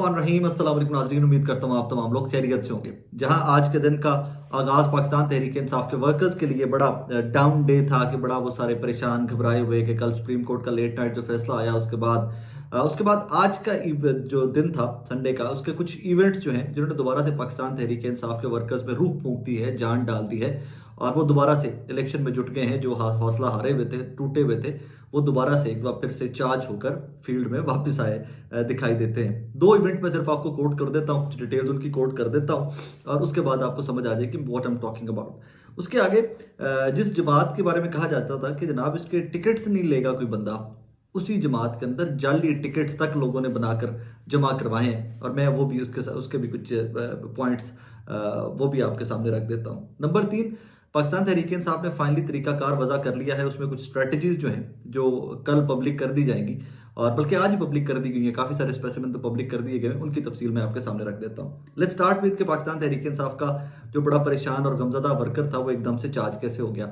बिस्मिल्लाहिर्रहमानिर्रहीम। अस्सलाम वालेकुम नाज़रीन, उम्मीद करता हूँ आप तमाम लोग खैरियत से होंगे। जहां आज के दिन का आगाज़ पाकिस्तान तहरीक इंसाफ के वर्कर्स के लिए बड़ा डाउन डे था कि बड़ा वो सारे परेशान घबराए हुए कि कल सुप्रीम कोर्ट का लेट नाइट जो फैसला आया उसके बाद आज का जो दिन था संडे का, उसके कुछ इवेंट्स जो हैं जिन्होंने दोबारा से पाकिस्तान तहरीक इंसाफ के वर्कर्स में रूह फूंक दी है, जान डाल दी है और वो दोबारा से इलेक्शन में जुट गए हैं। जो हौसला हारे हुए थे, टूटे हुए थे, वो दोबारा से एक बार फिर से चार्ज होकर फील्ड में वापस आए दिखाई देते हैं। दो इवेंट में सिर्फ आपको कोट कर देता हूँ, डिटेल्स उनकी कोट कर देता हूँ और उसके बाद आपको समझ आ जाए कि what I am talking about. उसके आगे जिस जमात के बारे में कहा जाता था कि जनाब इसके टिकट्स नहीं लेगा कोई बंदा, उसी जमात के अंदर जाली टिकट्स तक लोगों ने बनाकर जमा करवाए हैं और मैं वो भी उसके भी कुछ पॉइंट्स वो भी आपके सामने रख देता हूँ। नंबर 3, पाकिस्तान तहरीक इंसाफ ने फाइनली तरीकाकार वजह कर लिया है। उसमें कुछ स्ट्रेटजीज जो हैं जो कल पब्लिक कर दी जाएंगी और बल्कि आज ही पब्लिक कर दी गई है, काफ़ी सारे स्पेसिमेन तो पब्लिक कर दिए गए हैं, उनकी तफसील मैं आपके सामने रख देता हूँ। लेट्स स्टार्ट विद के पाकिस्तान तहरीक इंसाफ का जो बड़ा परेशान और गमजदा वर्कर था वो एकदम से चार्ज कैसे हो गया।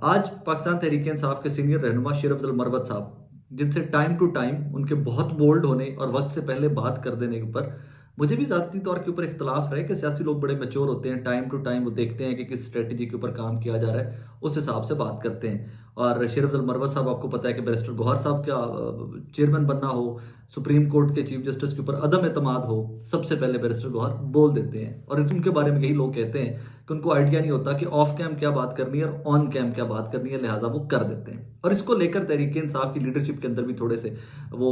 आज पाकिस्तान तहरीक इंसाफ के सीनियर रहनुमा शेर अफजल मरवत साहब, जिनसे टाइम टू टाइम उनके बहुत बोल्ड होने और वक्त से पहले बात कर देने पर मुझे भी ज़ाती तौर के ऊपर इख्तलाफ है कि सियासी लोग बड़े मैच्योर होते हैं, टाइम टू टाइम वो देखते हैं कि किस स्ट्रेटजी के ऊपर काम किया जा रहा है, उस हिसाब से बात करते हैं। और शेर अफजल मरवत साहब, आपको पता है कि बैरिस्टर गौहर साहब का चेयरमैन बनना हो, सुप्रीम कोर्ट के चीफ जस्टिस के ऊपर अदम एतमाद हो, सबसे पहले बैरिस्टर गौहर बोल देते हैं और उनके बारे में यही लोग कहते हैं कि उनको आइडिया नहीं होता कि ऑफ कैम क्या बात करनी है और ऑन कैम क्या बात करनी है, लिहाजा वो कर देते हैं। और इसको लेकर तहरीक इंसाफ की लीडरशिप के अंदर भी थोड़े से वो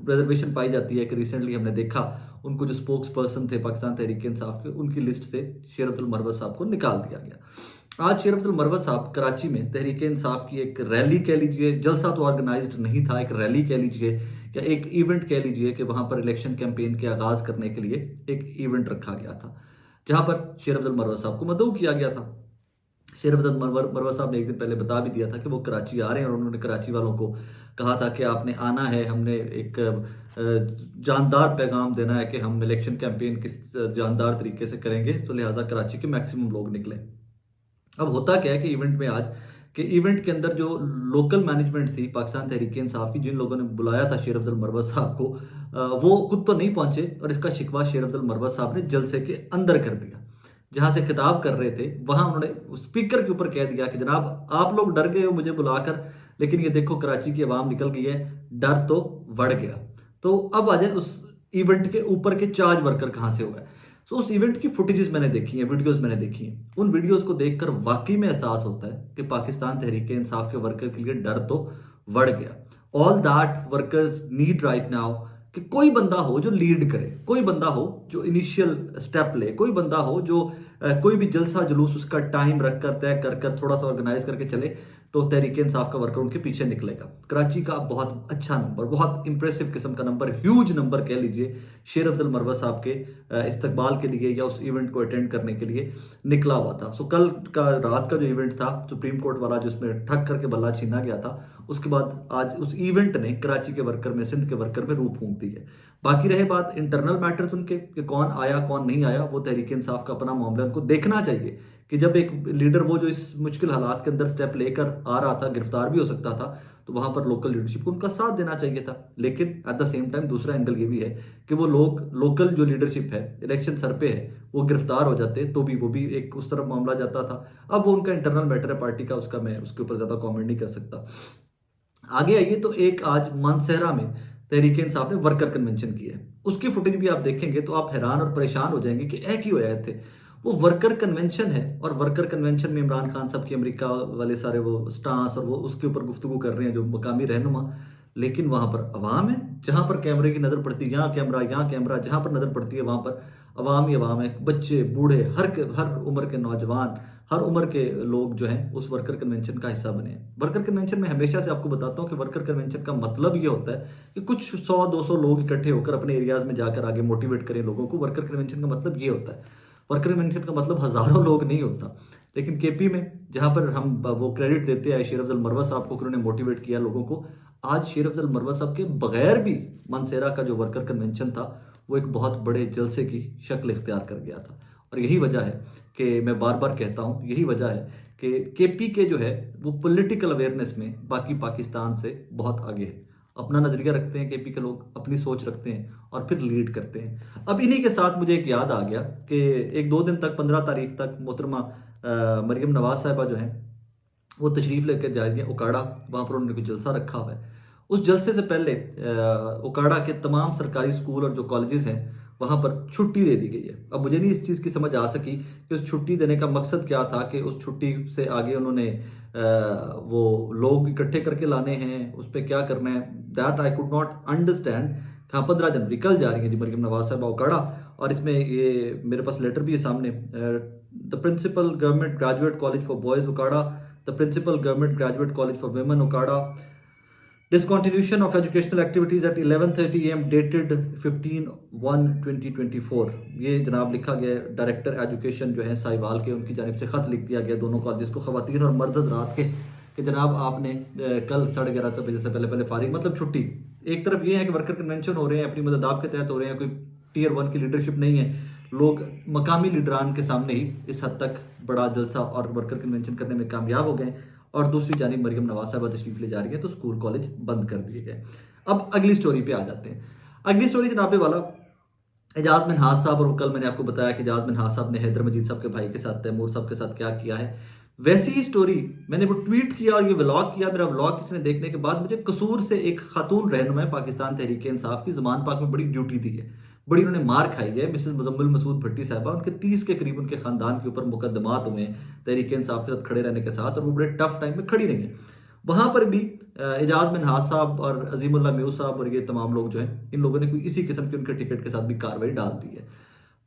रिजर्वेशन पाई जाती है कि रिसेंटली हमने देखा उनको जो स्पोक्स पर्सन थे पाकिस्तान तहरीक इंसाफ के, उनकी लिस्ट से शेर अब्दुल मरवत साहब को निकाल दिया गया। आज शेर अब्दुल मरवत साहब कराची में तहरीक इंसाफ की एक रैली कह लीजिए, जलसा तो ऑर्गेनाइज्ड नहीं था, एक रैली कह लीजिए या एक इवेंट कह लीजिए कि वहां पर इलेक्शन कैंपेन के आगाज करने के लिए एक इवेंट रखा गया था जहां पर शेर अब्दुल मरवत साहब को मदऊ किया गया था। शेर अब्दुल मरवत साहब ने एक दिन पहले बता भी दिया था कि वो कराची आ रहे हैं और उन्होंने कराची वालों को कहा था कि आपने आना है, हमने एक जानदार पैगाम देना है कि हम इलेक्शन कैंपेन किस जानदार तरीके से करेंगे, तो लिहाजा कराची के मैक्सिमम लोग निकले। अब होता क्या है कि इवेंट में आज के इवेंट के अंदर जो लोकल मैनेजमेंट थी पाकिस्तान तहरीक इंसाफ की, जिन लोगों ने बुलाया था शेर अब्दुल मरवत साहब को, वो खुद तो नहीं पहुंचे और इसका शिकवा शेर अब्दुल मरवत साहब ने जलसे के अंदर कर दिया। जहां से खिताब कर रहे थे वहां उन्होंने स्पीकर के ऊपर कह दिया कि जनाब आप लोग डर गए हो मुझे बुलाकर, लेकिन ये देखो कराची की आवाम निकल गई है, डर तो बढ़ गया। तो अब आ जाए उस इवेंट के ऊपर के चार्ज वर्कर कहां से हो गए। तो उस इवेंट की फुटेजेस मैंने देखी हैं, वीडियोस मैंने देखी हैं। उन वीडियोस को देखकर वाकई में एहसास होता है कि पाकिस्तान तहरीक इंसाफ के वर्कर के लिए डर तो बढ़ गया। All that workers need right now कि कोई बंदा हो जो लीड करे, कोई बंदा हो जो इनिशियल स्टेप ले, कोई बंदा हो जो कोई भी जलसा जुलूस उसका टाइम रख कर तय कर कर थोड़ा सा ऑर्गेनाइज करके चले, तो तहरीक इंसाफ का वर्कर उनके पीछे निकलेगा। कराची का बहुत अच्छा नंबर, बहुत इंप्रेसिव किस्म का नंबर, ह्यूज नंबर कह लीजिए, शेर अब्दुल मरवत साहब के इस्तकबाल के लिए या उस इवेंट को अटेंड करने के लिए निकला हुआ था। सो कल का रात का जो इवेंट था सुप्रीम कोर्ट वाला, जिसमें ठग करके बल्ला छीना गया था, उसके बाद आज उस इवेंट ने कराची के वर्कर में, सिंध के वर्कर में रूह फूंक दी है। बाकी रहे बात इंटरनल मैटर्स उनके कि कौन आया कौन नहीं आया, वो तहरीक इंसाफ का अपना मामला, उनको देखना चाहिए कि जब एक लीडर वो जो इस मुश्किल हालात के अंदर स्टेप लेकर आ रहा था, गिरफ्तार भी हो सकता था, तो वहां पर लोकल लीडरशिप को उनका साथ देना चाहिए था। लेकिन एट द सेम टाइम दूसरा एंगल ये भी है कि वो लोग, लोकल जो लीडरशिप है, इलेक्शन सर पे है, वो गिरफ्तार हो जाते तो भी वो भी एक उस तरफ मामला जाता था। अब वो उनका इंटरनल मैटर है पार्टी का, उसका मैं उसके ऊपर ज्यादा कॉमेंट नहीं कर सकता। आगे आइए तो एक आज मानसेहरा में तहरीक इंसाफ ने वर्कर कन्वेंशन की है, उसकी फुटेज भी आप देखेंगे तो आप हैरान और परेशान हो जाएंगे कि एक ही होया थे। वो वर्कर कन्वेंशन है और वर्कर कन्वेंशन में इमरान खान साहब की अमेरिका वाले सारे वो स्टांस और वो उसके ऊपर गुफ्तगू कर रहे हैं जो मकामी रहनुमा, लेकिन वहां पर अवाम है, जहां पर कैमरे की नजर पड़ती है यहाँ कैमरा, यहाँ कैमरा, जहां पर नजर पड़ती है वहां पर अवाम ही अवाम है, बच्चे बूढ़े, हर उम्र के नौजवान, हर उम्र के लोग जो हैं उस वर्कर कन्वेंशन का हिस्सा बने हैं। वर्कर कन्वेंशन में हमेशा से आपको बताता हूं कि वर्कर कन्वेंशन का मतलब ये होता है कि कुछ 100-200 लोग इकट्ठे होकर अपने एरियाज में जाकर आगे मोटिवेट करें लोगों को। वर्कर कन्वेंशन का मतलब ये होता है। वर्कर कन्वेंशन का मतलब हजारों लोग नहीं होता। लेकिन केपी में जहां पर हम वो क्रेडिट देते हैं शेर अफजल मरवत साहब को, उन्होंने मोटिवेट किया लोगों को, आज शेर अफजल मरवत साहब के बगैर भी मनसेरा का जो वर्कर कन्वेंशन था वो एक बहुत बड़े जलसे की शक्ल इख्तियार कर गया था। और यही वजह है कि मैं बार बार कहता हूं, यही वजह है कि केपी के जो है वो पॉलिटिकल अवेयरनेस में बाकी पाकिस्तान से बहुत आगे है। अपना नज़रिया रखते हैं केपी के लोग, अपनी सोच रखते हैं और फिर लीड करते हैं। अब इन्हीं के साथ मुझे एक याद आ गया कि एक दो दिन तक 15 तारीख तक मोहतरमा मरीम नवाज साहिबा जो हैं वो तशरीफ़ लेकर जा रही हैं उकाड़ा, वहाँ पर उन्होंने कोई जलसा रखा हुआ है। उस जलसे से पहले उकाड़ा के तमाम सरकारी स्कूल और जो कॉलेजेस हैं वहाँ पर छुट्टी दे दी गई है। अब मुझे नहीं इस चीज़ की समझ आ सकी कि उस छुट्टी देने का मकसद क्या था, कि उस छुट्टी से आगे उन्होंने वो लोग इकट्ठे करके लाने हैं, उस पर क्या करना है, that I could not understand. हाँ, 15 जनवरी कल जा रही है जी मरीम नवाज साहिबा उकाड़ा, और इसमें ये मेरे पास लेटर भी है सामने। The principal government graduate college for boys Okara, the principal government graduate college for women Okara, discontinuation of educational activities at 11:30 am dated 15/1/2024। ये जनाब लिखा गया है, डायरेक्टर एजुकेशन जो है साहिवाल के, उनकी जानिब से ख़त लिख दिया गया दोनों कॉलेज को, ख़वातीन और मर्द हज़रात के, कि जनाब आपने कल 11:30 बजे से पहले फारिग, मतलब छुट्टी। एक तरफ ये है कि वर्कर कन्वेंशन हो रहे हैं, अपनी मददाब के तहत हो रहे हैं, कोई टियर 1 की लीडरशिप नहीं है, लोग मकामी लीडरान के सामने ही इस हद तक बड़ा जलसा और वर्कर कन्वेंशन करने में कामयाब हो गए, और दूसरी जानिब मरीम नवाज साहिबा तशरीफ ले जा रही है तो स्कूल कॉलेज बंद कर दिए गए। अब अगली स्टोरी पे आ जाते हैं। अगली स्टोरी जनाबे वाला एजाज मिन्हाज साहब, और कल मैंने आपको बताया कि एजाज मिन्हाज साहब ने हैदर मजीद साहब के भाई के साथ, तैमूर साहब के साथ क्या किया है। वैसी ही स्टोरी मैंने वो ट्वीट किया और ये व्लॉग किया। मेरा व्लॉग किसी ने देखने के बाद मुझे कसूर से एक खातून रहनुमा पाकिस्तान तहरीक इंसाफ की ज़मान पाक में बड़ी ड्यूटी दी है, बड़ी उन्होंने मार खाई है, मिसेस मुजम्मिल मसूद भट्टी साहबा। उनके 30 के करीब उनके खानदान के ऊपर मुकदमात हुए हैं तहरीक इंसाफ के साथ खड़े रहने के साथ, और वो बड़े टफ टाइम में खड़ी रही हैं। वहां पर भी एजाज मिन्हाज साहब और अजीमुल्लाह म्यूस साहब और ये तमाम लोग जो हैं, इन लोगों ने कोई इसी किस्म के उनके टिकट के साथ भी कार्रवाई डाल दी है।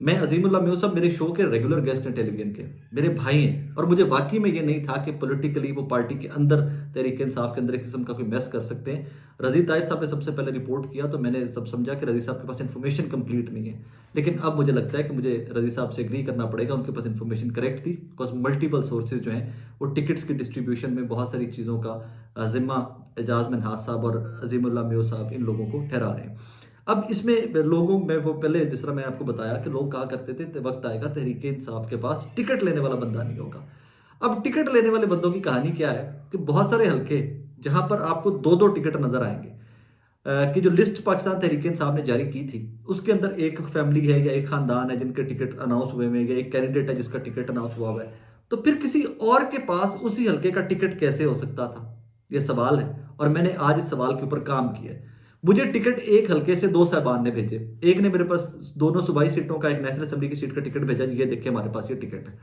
मैं अजीमुल्लाह म्यूस साहब मेरे शो के रेगुलर गेस्ट हैं टेलीविजन के, मेरे भाई हैं, और मुझे वाकई में ये नहीं था कि पॉलिटिकली वो पार्टी के अंदर तहरीक इंसाफ के अंदर एक किस्म का कोई मैस कर सकते हैं। रजी ताहिर साहब ने सबसे पहले रिपोर्ट किया तो मैंने सब समझा कि रजी साहब के पास इन्फॉर्मेशन कंप्लीट नहीं है, लेकिन अब मुझे लगता है कि मुझे रजी साहब से एग्री करना पड़ेगा, उनके पास इन्फॉर्मेशन करेक्ट थी, बिकॉज मल्टीपल सोर्सेज जो हैं वो टिकट्स की डिस्ट्रीब्यूशन में बहुत सारी चीज़ों का जिम्मा एजाज मिन्हाज साहब और अजीमुल्लाह म्यूस साहब इन लोगों को ठहरा रहे हैं। अब इसमें लोगों में वो पहले जिस तरह मैं आपको बताया कि लोग कहा करते थे वक्त आएगा तहरीक इंसाफ के पास टिकट लेने वाला बंदा नहीं होगा। अब टिकट लेने वाले बंदों की कहानी क्या है कि बहुत सारे हल्के जहां पर आपको दो दो टिकट नजर आएंगे, कि जो लिस्ट पाकिस्तान तहरीक इंसाफ ने जारी की थी उसके अंदर एक फैमिली है या एक खानदान है जिनके टिकट अनाउंस हुए हैं, या एक कैंडिडेट है जिसका टिकट अनाउंस हुआ हुआ है, तो फिर किसी और के पास उसी हल्के का टिकट कैसे हो सकता था, यह सवाल है। और मैंने आज इस सवाल के ऊपर काम किया है। मुझे टिकट एक हल्के से दो साहबान ने भेजे, एक ने मेरे पास दोनों सूबाई सीटों का, एक नेशनल असेंबली की सीट का टिकट भेजा, ये देखिए हमारे पास ये टिकट है।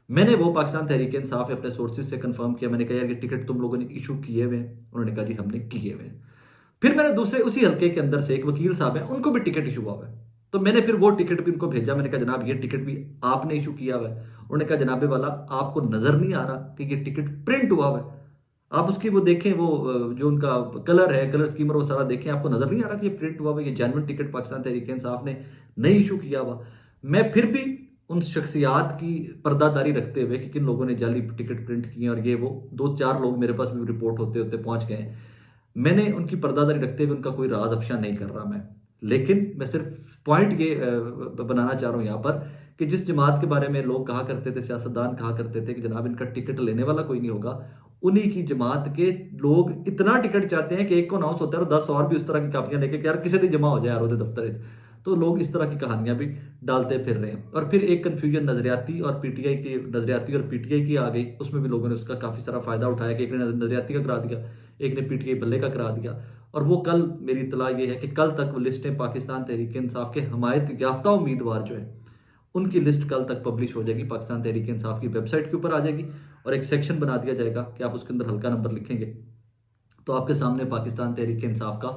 मैंने वो पाकिस्तान तहरीक इंसाफ अपने सोर्सेज से कंफर्म किया, मैंने कहा यार ये टिकट तुम लोगों ने इशू किए हुए हैं, उन्होंने कहा जी हमने किए हुए हैं। फिर मैंने दूसरे उसी हल्के के अंदर से एक वकील साहब है, उनको भी टिकट इशू हुआ है, तो मैंने फिर वो टिकट भी उनको भेजा, मैंने कहा जनाब ये टिकट भी आपने इशू किया हुआ है। उन्होंने कहा जनाबे वाला आपको नजर नहीं आ रहा कि ये टिकट प्रिंट हुआ हुआ है, आप उसकी वो देखें, वो जो उनका कलर है, कलर स्कीमर वो सारा देखें, आपको नजर नहीं आ रहा कि ये प्रिंट हुआ हुआ, ये जेन्युइन टिकट पाकिस्तान तहरीक इंसाफ ने नहीं इशू किया हुआ। मैं फिर भी उन शख्सियात की पर्दादारी रखते हुए कि किन लोगों ने जाली टिकट प्रिंट किए, और ये वो दो चार लोग मेरे पास भी रिपोर्ट होते होते पहुंच गए, मैंने उनकी पर्दादारी रखते हुए उनका कोई राज अफशा नहीं कर रहा मैं। लेकिन मैं सिर्फ पॉइंट ये बनाना चाह रहा हूं यहां पर कि जिस जमात के बारे में लोग कहा करते थे, सियासतदान कहा करते थे कि जनाब इनका टिकट लेने वाला कोई नहीं होगा, उन्हीं की जमात के लोग इतना टिकट चाहते हैं कि एक को अनाउंस होता है और 10 और भी उस तरह की कापियां लेके कि यार किसी दिन जमा हो जाए यार उहदे दफ्तर। तो लोग इस तरह की कहानियां भी डालते फिर रहे हैं, और फिर एक कंफ्यूजन नजरियाती और पीटीआई की, नजरियाती और पीटीआई की आ गई, उसमें भी लोगों ने उसका काफी सारा फायदा उठाया कि एक ने नजरियाती का करा दिया, एक ने पीटीआई बल्ले का करा दिया। और वो कल मेरी इतला ये है कि कल तक वो लिस्टें पाकिस्तान तहरीक इंसाफ के हमायत याफ्ता उम्मीदवार जो है उनकी लिस्ट कल तक पब्लिश हो जाएगी, पाकिस्तान तहरीक इंसाफ की वेबसाइट के ऊपर आ जाएगी, और एक सेक्शन बना दिया जाएगा कि आप उसके अंदर हल्का नंबर लिखेंगे तो आपके सामने पाकिस्तान तहरीक इंसाफ का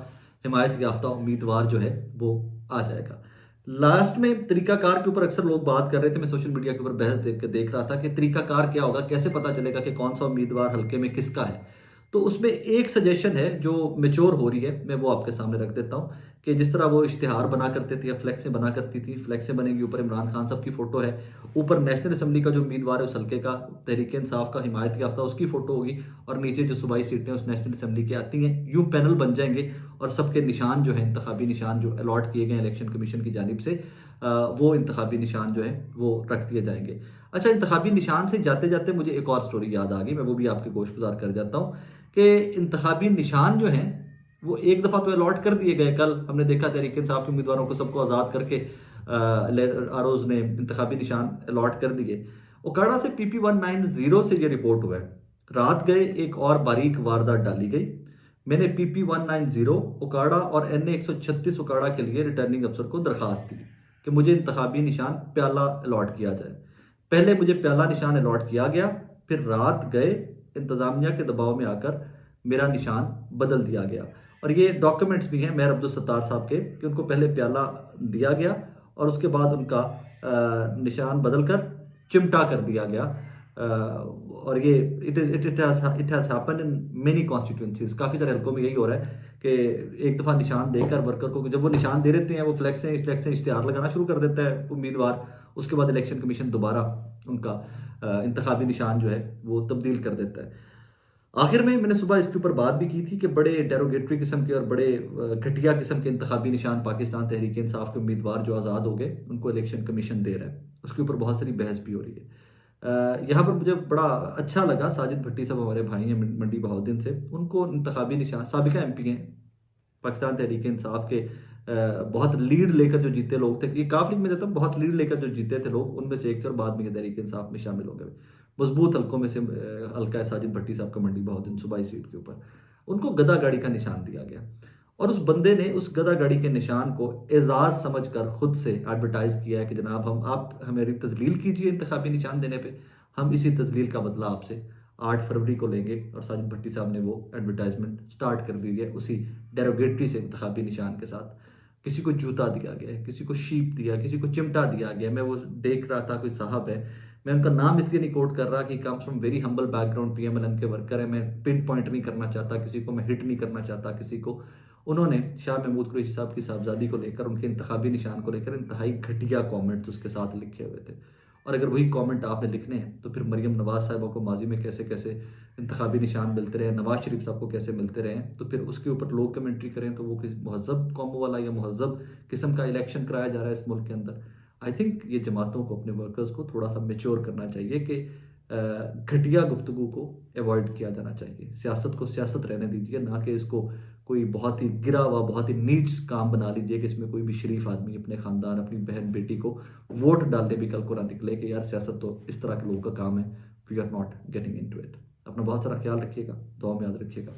हिमायत याफ्ता उम्मीदवार जो है वो आ जाएगा। लास्ट में तरीकाकार के ऊपर अक्सर लोग बात कर रहे थे, मैं सोशल मीडिया के ऊपर बहस देख रहा था कि तरीकाकार क्या होगा, कैसे पता चलेगा कि कौन सा उम्मीदवार हल्के में किसका है। तो उसमें एक सजेशन है जो मेच्योर हो रही है, मैं वो आपके सामने रख देता हूं कि जिस तरह वो इश्तिहार बना करते थे या फ्लैक्सें बना करती थी, फ्लैक्सें बनेंगी, ऊपर इमरान खान साहब की फोटो है, ऊपर नेशनल असेंबली का जो उम्मीदवार है उस हल्के का तहरीक इंसाफ का हिमायत याफ्ता उसकी फोटो होगी, और नीचे जो सूबाई सीटें उस नेशनल असेंबली की आती हैं, यूं पैनल बन जाएंगे और सबके निशान जो है, इंतखाबी निशान जो अलॉट किए गए इलेक्शन कमीशन की जानिब से, वो इंतखाबी निशान जो है वो रख दिए जाएंगे। अच्छा, इंतखाबी निशान से जाते जाते मुझे एक और स्टोरी याद आ गई, मैं वो भी आपके गोश गुजार कर जाता हूँ कि इंतखाबी निशान जो हैं वो एक दफ़ा तो अलॉट कर दिए गए। कल हमने देखा तहरीक इंसाफ के उम्मीदवारों को सबको आज़ाद करके आरओज ने इंतखाबी निशान अलॉट कर दिए। उकाड़ा से PP 190 से ये रिपोर्ट हुआ है। रात गए एक और बारीक वारदात डाली गई। मैंने PP 190 उकाड़ा और NA 136 उकाड़ा के लिए रिटर्निंग अफसर को दरखास्त दी कि मुझे इंतखाबी निशान प्याला अलॉट किया जाए। पहले मुझे प्याला निशान अलॉट किया गया, फिर रात गए इंतज़ामिया के दबाव में आकर मेरा निशान बदल दिया गया। और ये डॉक्यूमेंट्स भी हैं मेहर अब्दुल सत्तार साहब के कि उनको पहले प्याला दिया गया और उसके बाद उनका निशान बदल कर चिमटा कर दिया गया। और ये it has happen in many constituencies. काफ़ी सारे हल्कों में यही हो रहा है कि एक दफ़ा निशान देकर वर्कर को, जब वो निशान दे देते हैं, वो फ्लैक्सें इश्तिहार लगाना शुरू कर देता है उम्मीदवार, उसके बाद इलेक्शन कमीशन दोबारा उनका इंतखाबी निशान जो है वो तब्दील कर देता है। आखिर में मैंने सुबह इसके ऊपर बात भी की थी कि बड़े डेरोगेटरी किस्म के और बड़े घटिया किस्म के इंतखाबी निशान पाकिस्तान तहरीक इंसाफ के उम्मीदवार जो आज़ाद हो गए उनको इलेक्शन कमीशन दे रहा है। उसके ऊपर बहुत सारी बहस भी हो रही है। यहाँ पर मुझे बड़ा अच्छा लगा, साजिद भट्टी साहब हमारे भाई हैं मंडी बहाउद्दीन से, उनको इंतखाबी निशान, साबिका MP हैं पाकिस्तान तहरीक इंसाफ के, बहुत लीड लेकर जो जीते लोग थे, ये काफ लीग में जाता बहुत लीड लेकर जो जीते थे लोग, उनमें से एक थे और बाद में तहरीक इंसाफ में शामिल हो गए। मजबूत हल्कों में से हल्का है साजिद भट्टी साहब का मंडी बहाउद्दीन सूबाई सीट के ऊपर। उनको गदा गाड़ी का निशान दिया गया और उस बंदे ने उस गदा गाड़ी के निशान को एजाज समझकर खुद से एडवर्टाइज किया है कि जनाब आप हमारी तजलील कीजिए इंतखाबी निशान देने पे, हम इसी तजलील का बदला आपसे 8 फरवरी को लेंगे। और साजिद भट्टी साहब ने वो एडवर्टाइजमेंट स्टार्ट कर दी है उसी डेरोगेटरी से इंतखाबी निशान के साथ। किसी को जूता दिया गया है, किसी को शीप दिया, किसी को चिमटा दिया गया। मैं वो देख रहा था, कोई साहब है, मैं उनका नाम इसलिए नहीं कोट कर रहा कि comes from very humble background, PMLN के वर्कर है, मैं पिन पॉइंट नहीं करना चाहता किसी को, मैं हिट नहीं करना चाहता किसी को। उन्होंने शाह महमूद कुरैशी साहब की साहबजादी को लेकर, उनके इंतखाबी निशान को लेकर इंतहाई घटिया कॉमेंट्स उसके साथ लिखे हुए थे। और अगर वही कमेंट आपने लिखने हैं तो फिर मरियम नवाज साहिबा को माजी में कैसे कैसे इंतखाबी निशान मिलते रहे, नवाज शरीफ साहब को कैसे मिलते रहे, तो फिर उसके ऊपर लोग कमेंट्री करें तो वो किसी महजब कौमों वाला या महजब किस्म का इलेक्शन कराया जा रहा है इस मुल्क के अंदर। आई थिंक ये जमातों को, अपने वर्कर्स को थोड़ा सा मेच्योर करना चाहिए कि घटिया गुफ्तगू को अवॉइड किया जाना चाहिए। सियासत को सियासत रहने दीजिए, ना कि इसको कोई बहुत ही गिरा हुआ, बहुत ही नीच काम बना लीजिए कि इसमें कोई भी शरीफ आदमी अपने ख़ानदान, अपनी बहन बेटी को वोट डालने भी कल को ना निकले कि यार सियासत तो इस तरह के लोगों का काम है। We are not getting into it. अपना बहुत सारा ख्याल रखिएगा, दुआ में याद रखिएगा।